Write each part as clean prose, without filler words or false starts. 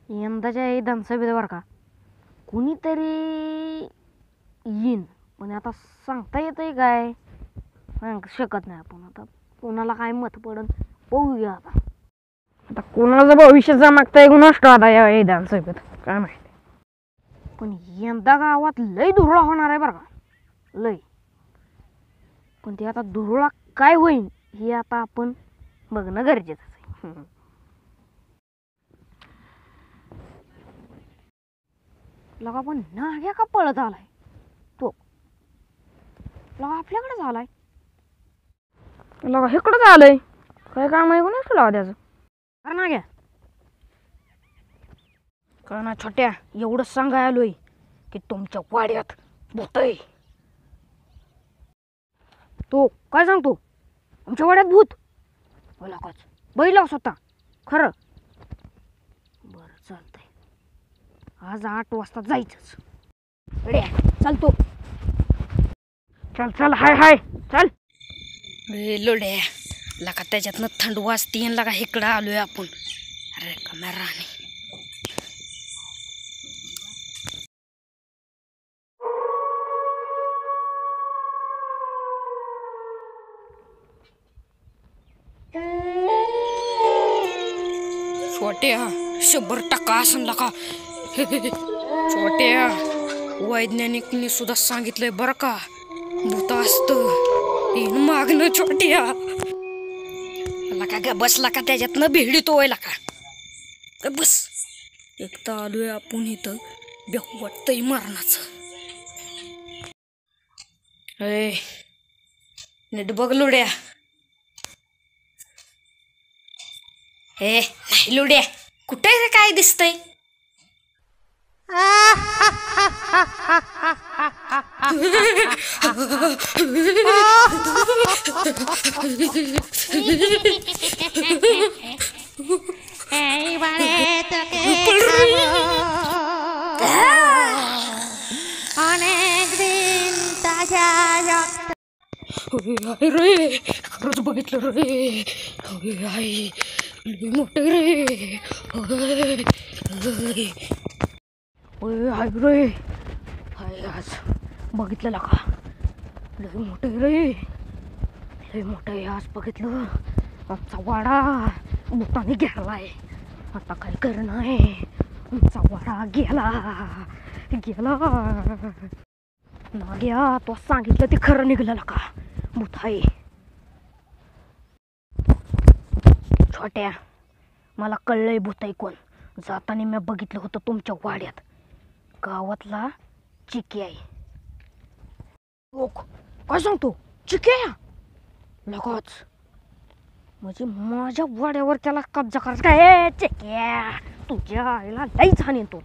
यंदाच्या विधानसभेत बरं का कुणीतरी येईन, पण आता सांगता येतंय काय सांग शकत नाही आपण. आता कोणाला काय मत पडन बघूया. आता कोणाचं भविष्य जमागतंय कुणास ठाऊक आता या विधानसभेत काय माहिती. पण यंदा गावात लय धुरळा होणार आहे बरं का, लय. पण ते आता धुरळा काय होईल हे आता आपण बघणं गरजेचं आहे. लगा पण नाग्या का पळत आलाय तो, लगा आपल्याकडे झालाय, लगा इकडं झालंय. काय काम आहे कोणाच लावा त्याचं. अरे नाग्या का ना छोट्या, एवढंच सांगाय आलोय की तुमच्या वाड्यात भूत आहे. तो काय सांगतो आमच्या वाड्यात भूत काच बैल स्वतः खरं. बरं चालतंय, आज 8 वाजता जायचंच. रे चालतो, चल चल हाय हाय चल. लोड्या लका त्याच्यातनं थंड वाजती लका इकडं आलोय आपण. अरे कमरा राणे छोट्या 100% असं लका. छोट्या वैज्ञानिकने सुद्धा सांगितलंय बरं का, भूत असतं मागणं. छोट्या लका ग बसला का त्याच्यातनं भिडीतो व्हायला का बस. एकदा आलोय आपण इथं बेहू वाटतंय मरणाचं. अरे नीट बघ लुड्या. नाही लुड्या, कुठे काय दिसतंय. रे खरंच बघितलं रे. आई मोठे रे. हाय रे, हाय आज बघितलं का, लय मोठे रे, लय मोठे आज बघितलं. आमचा वाडा भूताने घेरलाय. आता काय करणं आहे, आमचा वाडा गेला गेला. नाग्या तो सांगितलं ते खरं निघलं का, भूत आहे. छोट्या मला कळलंय भूत आहे कोण. जाताना मी बघितलं होतं तुमच्या वाड्यात, गावातला चिकी आहे. काय सांगतो चिकी लगाच, म्हणजे माझ्या वाड्यावर त्याला कब्जा करायचा काय. चिक्या तुझ्या आईला लई छान येतो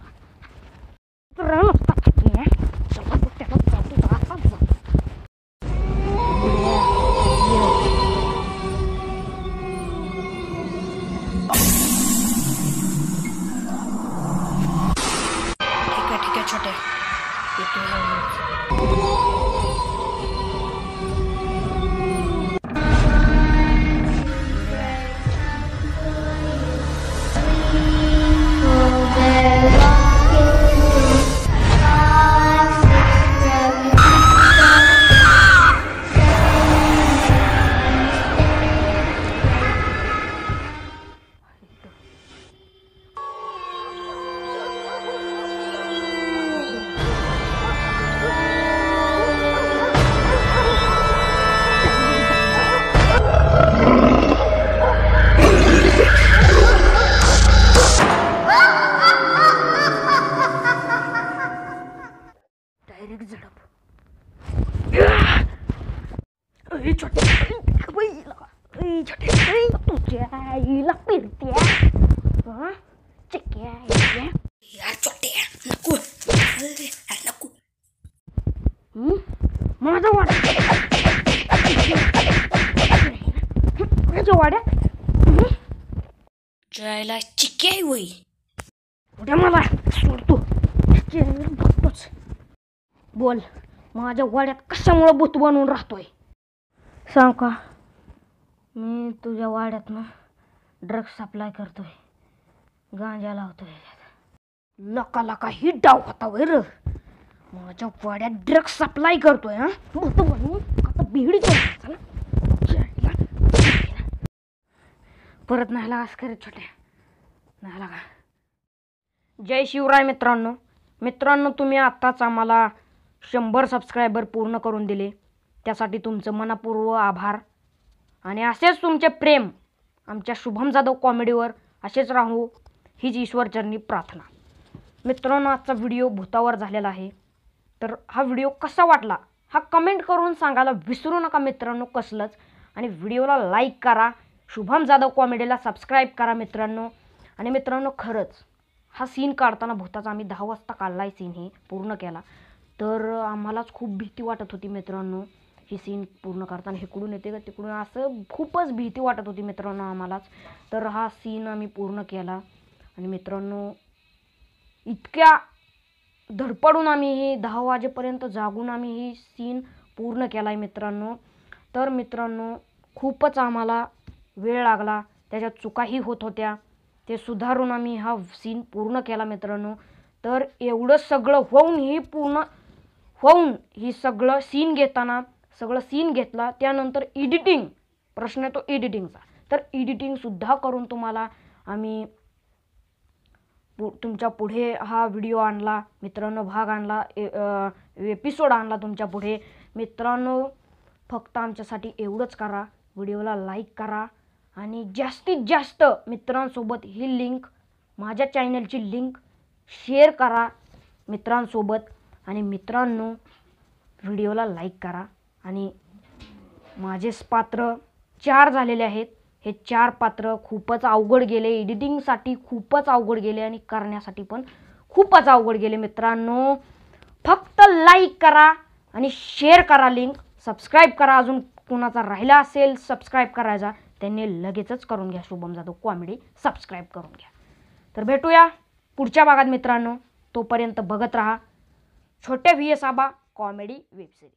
ठीक आहे छोट्या येतो. तुझ्या आईला फिरत्या चिक्या यार छोट्या नको नको. माझा वाडा माझ्या वाड्यात जायला चिक्या वय उद्या मला सोडतो. बघतोच. बोल माझ्या वाड्यात कशामुळं भूत बनवून राहतोय सांग का. मी तुझ्या वाड्यात ना ड्रग्स सप्लाय करतोय, गांजा लावतोय. लका लका ही डाव होता वर माझ्या वाड्यात ड्रग्स सप्लाय करतोय हा म्हणून आता बिहडी चला परत नाही लागास करत छोट्या नाही लागा. जय शिवराय मित्रांनो तुम्ही आत्ताच आम्हाला 100 सबस्क्रायबर पूर्ण करून दिले त्यासाठी तुमचं मनपूर्वक आभार आणि असेच तुमचे प्रेम आमच्या शुभम जाधव कॉमेडीवर असेच राहू हीच ईश्वरचरणी प्रार्थना. मित्रांनो आजचा व्हिडिओ भूतावर झालेला आहे तर हा व्हिडिओ कसा वाटला हा कमेंट करून सांगायला विसरू नका मित्रांनो कसलंच. आणि व्हिडिओला लाईक करा शुभम जाधव कॉमेडीला सबस्क्राईब करा मित्रांनो. आणि मित्रांनो खरंच हा सीन काढताना भूताचा आम्ही 10 वाजता काढलाय सीन हे पूर्ण केला तर आम्हालाच खूप भीती वाटत होती मित्रांनो. ही सीन पूर्ण करताना इकडून येते का तिकडून असं खूपच भीती वाटत होती मित्रांनो आम्हालाच. तर हा सीन आम्ही पूर्ण केला आणि मित्रांनो इतक्या धडपडून आम्ही ही 10 वाजेपर्यंत जागून आम्ही ही सीन पूर्ण केलाय मित्रांनो. तर मित्रांनो खूपच आम्हाला वेळ लागला त्याच्यात चुकाही होत होत्या ते सुधारून आम्ही हा सीन पूर्ण केला मित्रांनो. तर एवढं सगळं होऊन ही सगळं सीन घेतला त्यानंतर एडिटिंग प्रश्न तो एडिटिंगचा तर एडिटिंग सुद्धा करून तुम्हाला आम्ही तुमच्या पुढे हा व्हिडिओ आणला मित्रांनो भाग आणला एपिसोड आणला तुमच्या पुढे मित्रांनो. फक्त आमच्यासाठी एवढंच करा व्हिडिओला लाईक करा आणि जास्तीत जास्त मित्रांसोबत ही लिंक माझ्या चॅनलची लिंक शेअर करा मित्रांसोबत. आणि मित्रांनो व्हिडिओला लाईक करा. आणि माझे पात्र 4 झालेले आहेत हे 4 पात्र खूपच अवघड गेले एडिटिंगसाठी खूपच अवघड गेले आणि करण्यासाठी पण खूपच अवघड गेले मित्रांनो. फक्त लाईक करा आणि शेअर करा लिंक सबस्क्राईब करा. अजून कुणाचा राहिला असेल सबस्क्राईब करायचा त्यांनी लगेचच करून घ्या शुभम जाधव कॉमेडी सबस्क्राईब करून घ्या. तर भेटूया पुढच्या भागात मित्रांनो. तोपर्यंत बघत राहा छोट्या VS आबा कॉमेडी वेब सिरीज.